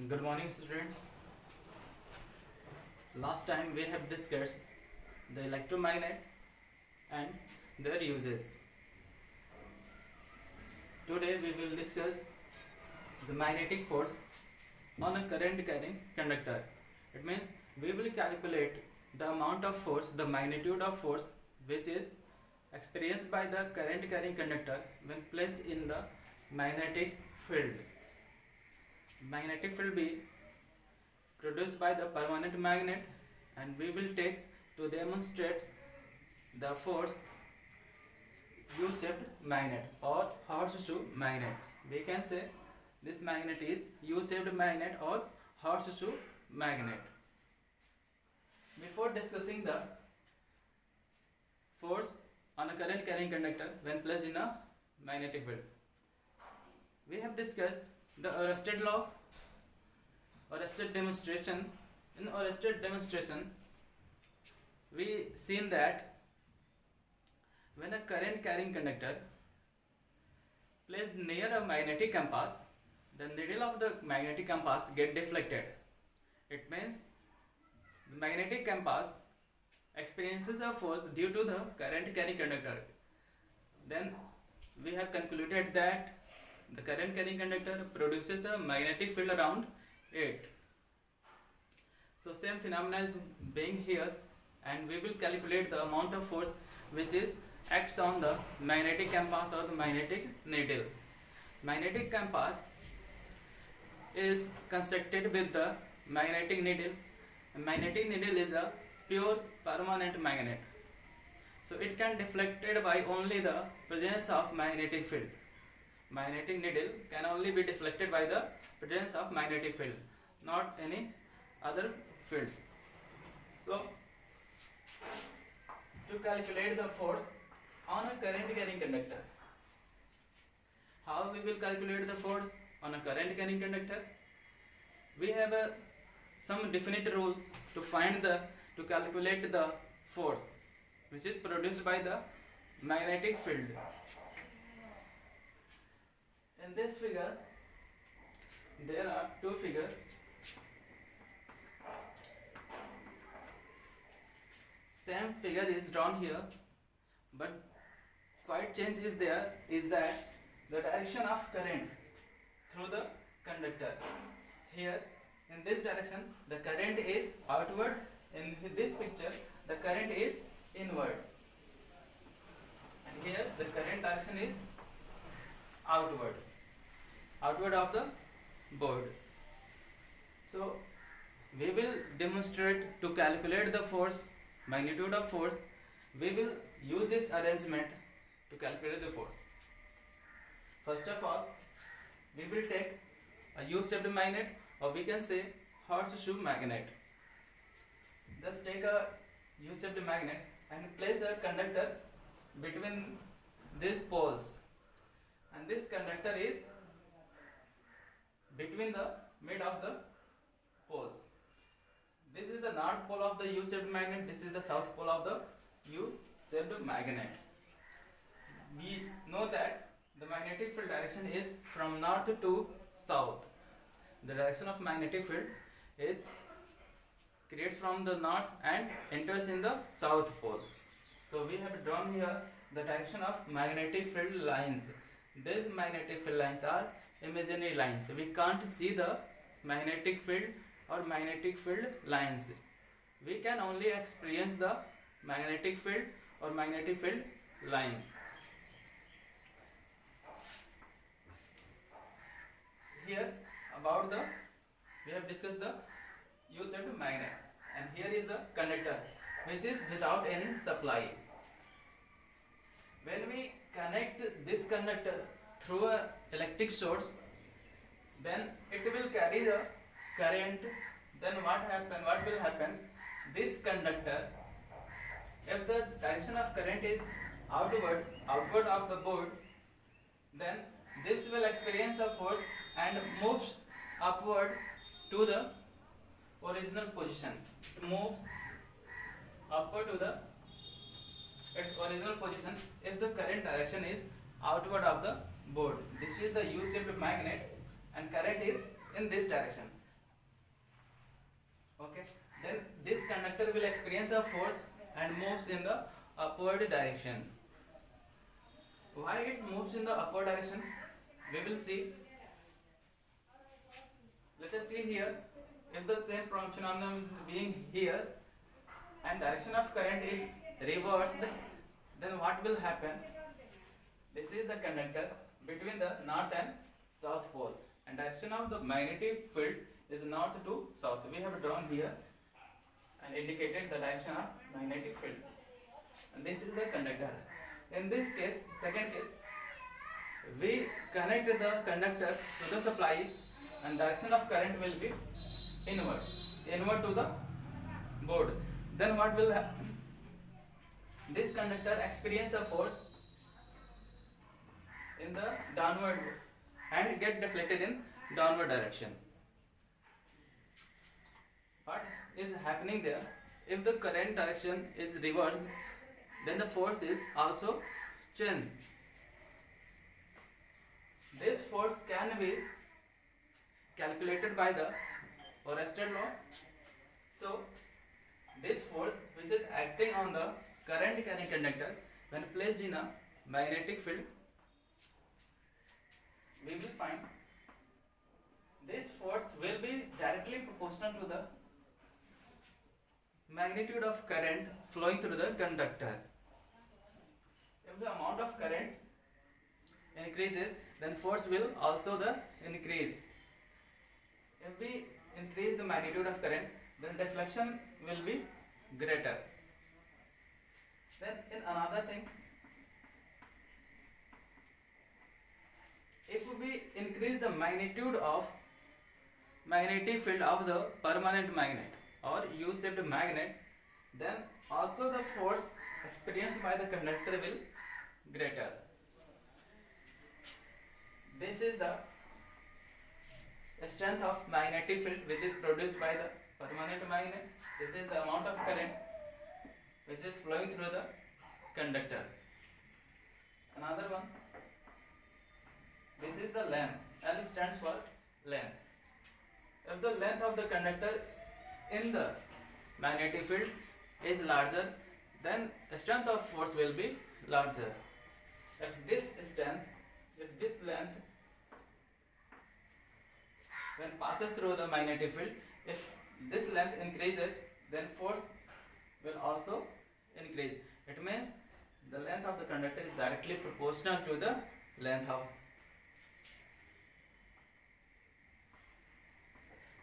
Good morning, students. Last time we have discussed the electromagnet and their uses. Today we will discuss the magnetic force on a current carrying conductor. It means we will calculate the amount of force, the magnitude of force which is experienced by the current carrying conductor when placed in the magnetic field. Magnetic field be produced by the permanent magnet, and we will take to demonstrate the force U-shaped magnet or horseshoe magnet. We can say this magnet is U-shaped magnet or horseshoe magnet. Before discussing the force on a current carrying conductor when placed in a magnetic field, we have discussed the Oersted law, Oersted demonstration. In Oersted demonstration, we seen that when a current carrying conductor placed near a magnetic compass, the needle of the magnetic compass get deflected. It means the magnetic compass experiences a force due to the current carrying conductor. Then we have concluded that the current carrying conductor produces a magnetic field around it. So same phenomena is being here, and we will calculate the amount of force which is acts on the magnetic compass or the magnetic needle. Magnetic compass is constructed with the magnetic needle. A magnetic needle is a pure permanent magnet, so it can deflected by only the presence of magnetic field. Magnetic needle can only be deflected by the presence of magnetic field, not any other fields. So to calculate the force on a current carrying conductor, how we will calculate the force on a current carrying conductor? We have some definite rules to calculate the force which is produced by the magnetic field. In this figure, there are two figures. Same figure is drawn here, but quite change is there is that the direction of current through the conductor. Here in this direction the current is outward, in this picture the current is inward, and here the current direction is outward of the board. So we will demonstrate to calculate the force, magnitude of force. We will use this arrangement to calculate the force. First of all, we will take a U-shaped magnet, or we can say horseshoe magnet. Just take a U-shaped magnet and place a conductor between these poles, and this conductor is between the mid of the poles. This is the north pole of the U-shaped magnet, this is the south pole of the U-shaped magnet. We know that the magnetic field direction is from north to south. The direction of magnetic field is creates from the north and enters in the south pole. So we have drawn here the direction of magnetic field lines. These magnetic field lines are imaginary lines. We can't see the magnetic field or magnetic field lines. We can only experience the magnetic field or magnetic field lines. Here we have discussed the U-shaped magnet, and here is the conductor which is without any supply. When we connect this conductor through a electric source, then it will carry the current. Then what will happen? This conductor, if the direction of current is outward of the board, then this will experience a force and moves upward to the original position. It moves upward to its original position if the current direction is outward of the board. This is the U-shaped magnet, and current is in this direction. Okay, then this conductor will experience a force and moves in the upward direction. Why it moves in the upward direction? We will see. Let us see here. If the same phenomenon is being here and direction of current is reversed, then what will happen? This is the conductor between the north and south pole, and direction of the magnetic field is north to south. We have drawn here and indicated the direction of magnetic field, and this is the conductor. In this case, second case, we connect the conductor to the supply, and direction of current will be inward to the board. Then what will happen? This conductor experience a force in the downward and get deflected in downward direction. What is happening there? If the current direction is reversed, then the force is also changed. This force can be calculated by the Oersted law. So this force which is acting on the current carrying conductor, when placed in a magnetic field, we will find this force will be directly proportional to the magnitude of current flowing through the conductor. If the amount of current increases, then force will also increase. If we increase the magnitude of current, then deflection will be greater. Then in another thing, if we increase the magnitude of magnetic field of the permanent magnet or U-shaped magnet, then also the force experienced by the conductor will greater. This is the strength of magnetic field which is produced by the permanent magnet. This is the amount of current which is flowing through the conductor. Another one, this is the length. L stands for length. If the length of the conductor in the magnetic field is larger, then the strength of force will be larger. If this length when passes through the magnetic field, if this length increases, then force will also increase. It means the length of the conductor is directly proportional to the length of.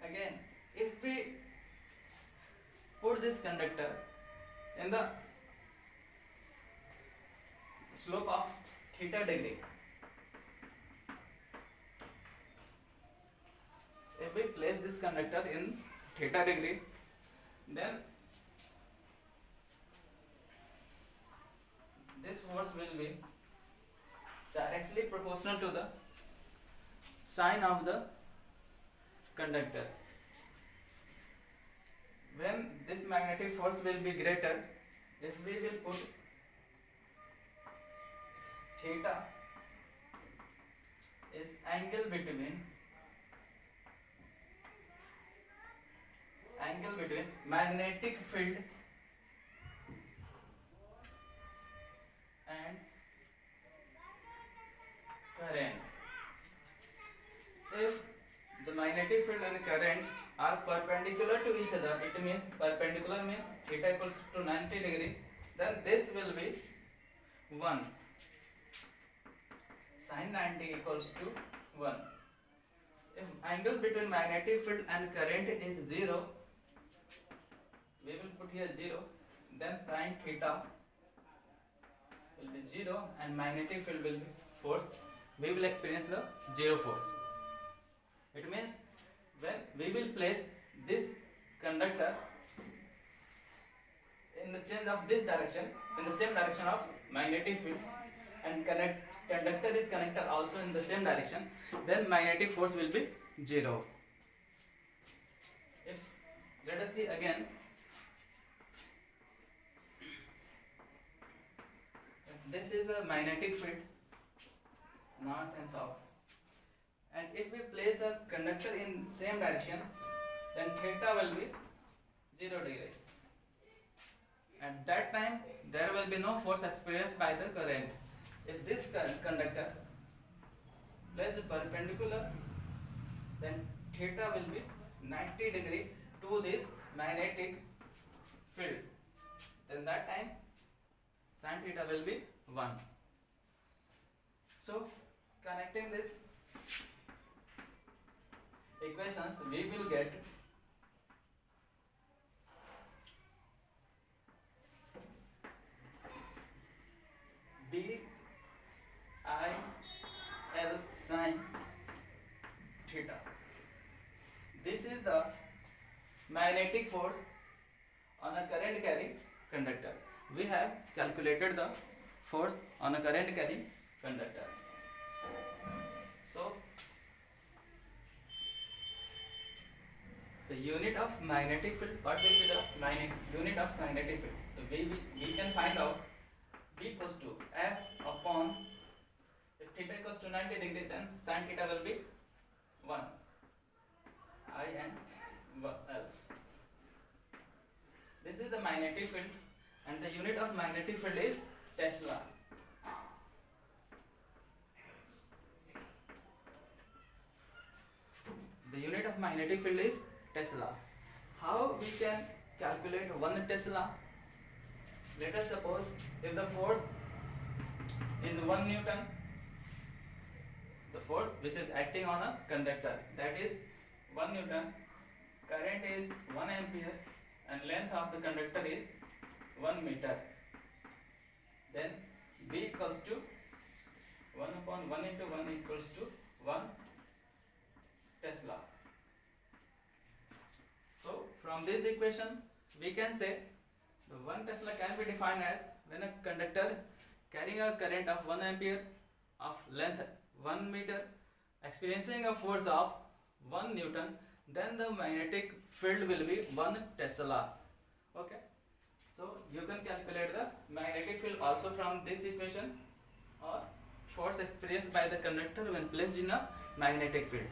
Again, if we put this conductor in the slope of theta degree, if we place this conductor in theta degree, then this force will be directly proportional to the sine of the conductor. When this magnetic force will be greater, if we will put theta is angle between magnetic field and current. If the magnetic field and current are perpendicular to each other, it means perpendicular means theta equals to 90 degree, then this will be 1. Sin 90 equals to 1. If angle between magnetic field and current is 0, we will put here 0, then sin theta will be 0 and magnetic field will be force. We will experience the 0 force. It means when we will place this conductor in the change of this direction, in the same direction of magnetic field, and conductor is connected also in the same direction, then magnetic force will be 0. If let us see again, this is a magnetic field, north and south, and if we place a conductor in same direction, then theta will be 0 degree. At that time there will be no force experienced by the current. If this conductor placed perpendicular, then theta will be 90 degree to this magnetic field. Then that time sin theta will be 1. So connecting this equations, we will get B I L sin theta. This is the magnetic force on a current carrying conductor. We have calculated the force on a current carrying conductor. So the unit of magnetic field, what will be the unit of magnetic field? So we can find out B equals to F upon, if theta equals to 90 degree, then sin theta will be 1 I and L. This is the magnetic field, and the unit of magnetic field is Tesla. The unit of magnetic field is Tesla. How we can calculate 1 Tesla? Let us suppose if the force is 1 Newton, the force which is acting on a conductor, that is 1 Newton, current is 1 ampere, and length of the conductor is 1 meter. Then B equals to 1 upon 1 into 1 equals to 1 Tesla. So from this equation we can say the 1 Tesla can be defined as when a conductor carrying a current of 1 ampere of length 1 meter experiencing a force of 1 Newton, then the magnetic field will be 1 Tesla. Okay, so you can calculate the magnetic field also from this equation, or force experienced by the conductor when placed in a magnetic field.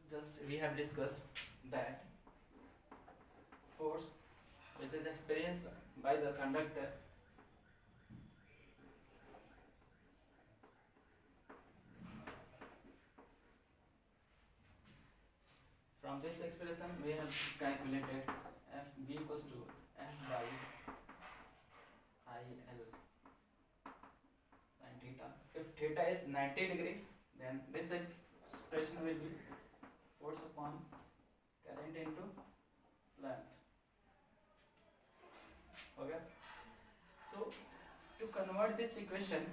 Just we have discussed that force which is experienced by the conductor from this expression we have calculated FB equals to F by IL sin theta. If theta is 90 degree, then this expression will be force upon current into length. Okay, so to convert this equation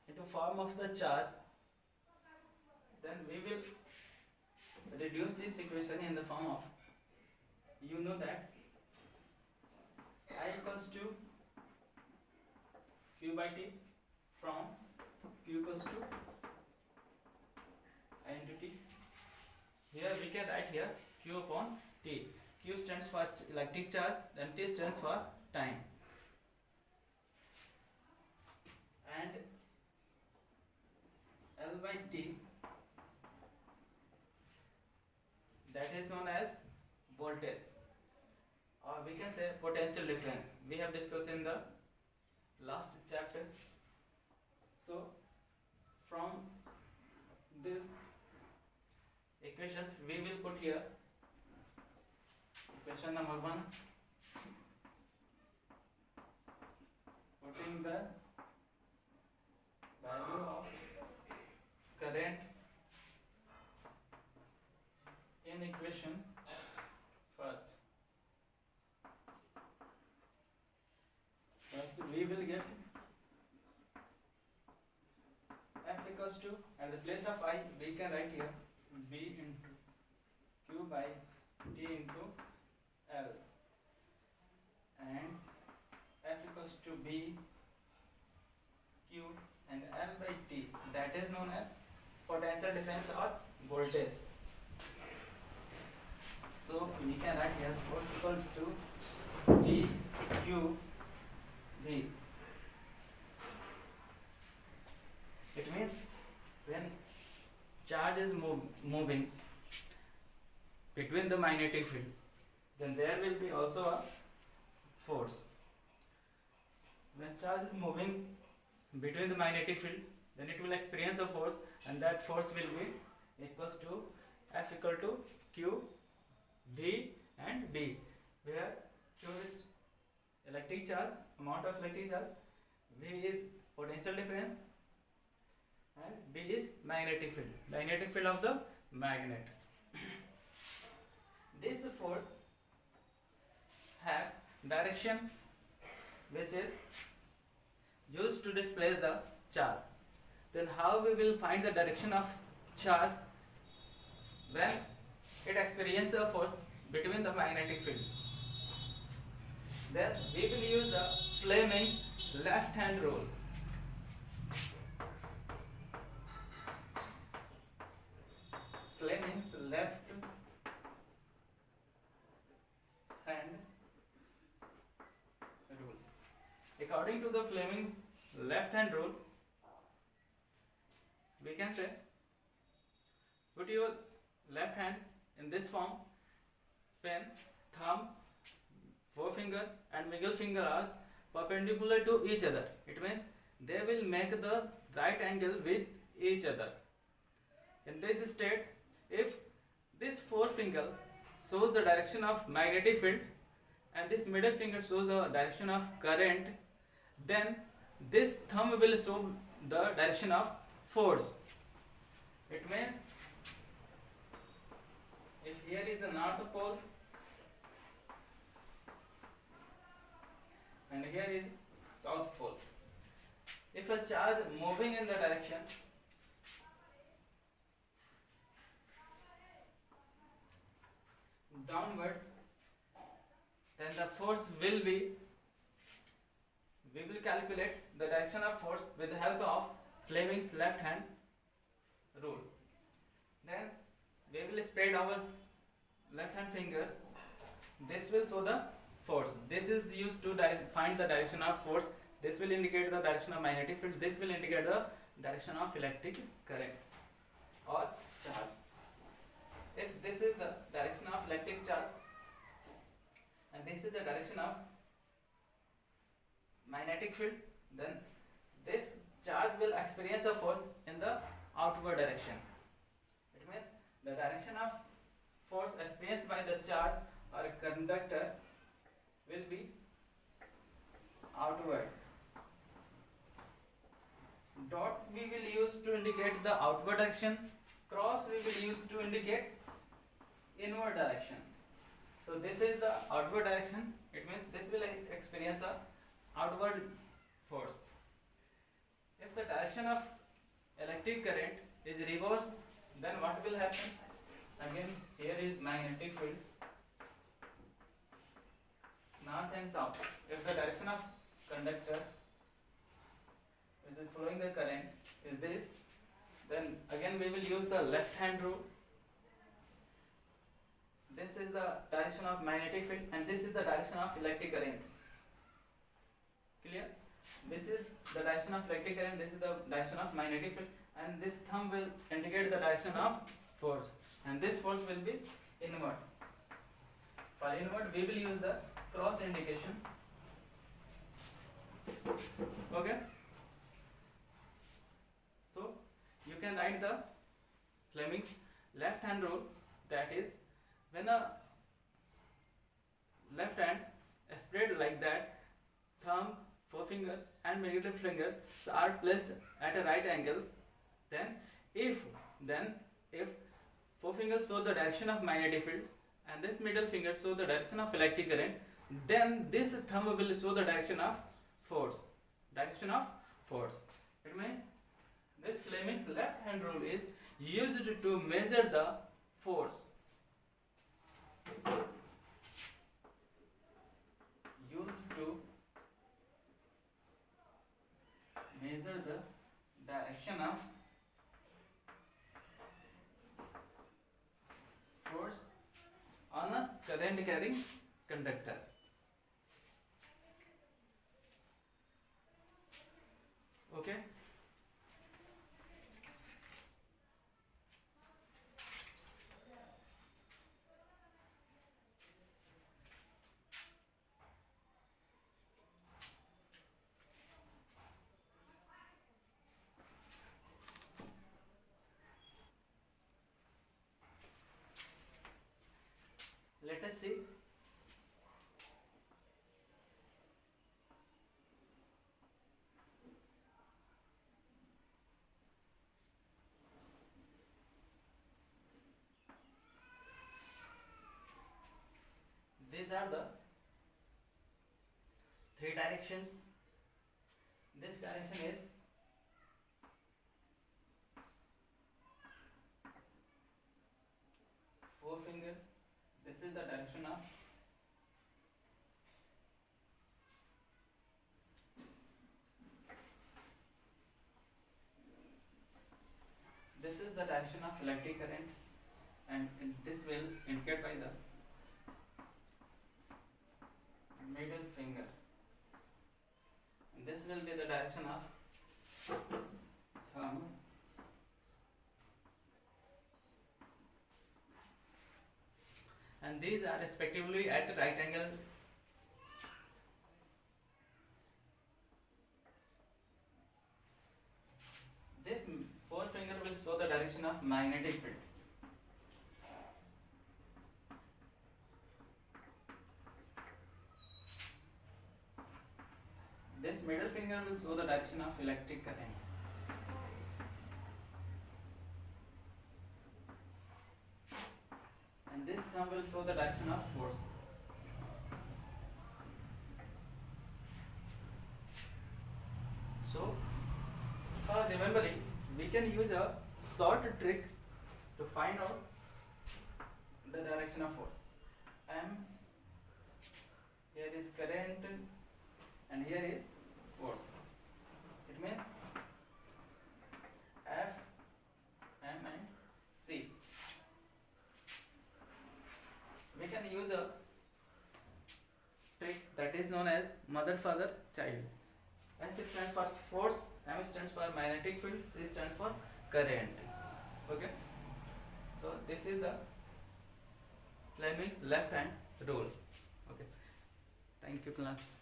into form of the charge, then we will reduce this equation in the form of, you know that I equals to Q by T, from Q equals to I into T. Here we can write here Q upon T. Q stands for electric charge, then T stands for time. And L by T, that is known as voltage, or we can say potential difference. We have discussed in the last chapter. So from this equations we will put here equation number 1, putting the value of current in equation first. First we will get F equals to, at the place of I we can write here B into Q by T into L, and F equals to B Q and L by T, that is known as potential difference or voltage. So we can write here force equals to B Q V. It means when moving between the magnetic field, then there will be also a force. When charge is moving between the magnetic field, then it will experience a force, and that force will be equals to F equal to Q, V and B, where Q is electric charge, amount of electric charge, V is potential difference, and B is magnetic field of the magnet. This force have direction which is used to displace the charge. Then how we will find the direction of charge when it experiences a force between the magnetic field? Then we will use the Fleming's left hand rule. Fleming's left hand rule. According to the Fleming's left hand rule, we can say put your left hand in this form, pen, thumb, forefinger and middle finger are perpendicular to each other. It means they will make the right angle with each other. In this state, if this forefinger shows the direction of magnetic field and this middle finger shows the direction of current, then this thumb will show the direction of force. It means if here is a north pole and here is south pole, if a charge moving in the direction downward, then the force will be, we will calculate the direction of force with the help of Fleming's left hand rule. Then we will spread our left hand fingers. This will show the force. This is used to find the direction of force. This will indicate the direction of magnetic field. This will indicate the direction of electric current or charge. If this is the direction of electric charge and this is the direction of magnetic field, then this charge will experience a force in the outward direction. It means the direction of force experienced by the charge or conductor will be outward. Dot we will use to indicate the outward direction. Cross we will use to indicate inward direction. So this is the outward direction. It means this will experience a outward force. If the direction of electric current is reversed, then what will happen? Again, here is magnetic field, north and south. If the direction of conductor which is flowing the current is this, then again we will use the left hand rule. This is the direction of magnetic field and this is the direction of electric current. Clear? This is the direction of electric current, this is the direction of magnetic field, and this thumb will indicate the direction of force, and this force will be inward. For inward we will use the cross indication. Okay? So you can write the Fleming's left hand rule, that is, when a left hand is spread like that, thumb, forefinger and middle finger are placed at a right angles, then if forefinger show the direction of magnetic field and this middle finger show the direction of electric current, then this thumb will show the direction of force. It means this Fleming's left hand rule is used to measure the force. Used to measure the direction of force on a current carrying conductor. Okay. let's see. These are the three directions. This direction is forefinger. This is the direction of electric current, and this will indicate by the middle finger. This will be the direction of thumb. And these are respectively at right angle. This forefinger will show the direction of magnetic field. This middle finger will show the direction of electric current. And this thumb will show the direction of force. So, for remembering, we can use a short trick to find out the direction of force. M, here is current, and here is force. It means F, M and C. We can use a trick that is known as mother, father, child. F stands for force, M stands for magnetic field, C stands for current. Okay. So this is the Fleming's left hand rule. Okay. Thank you, class.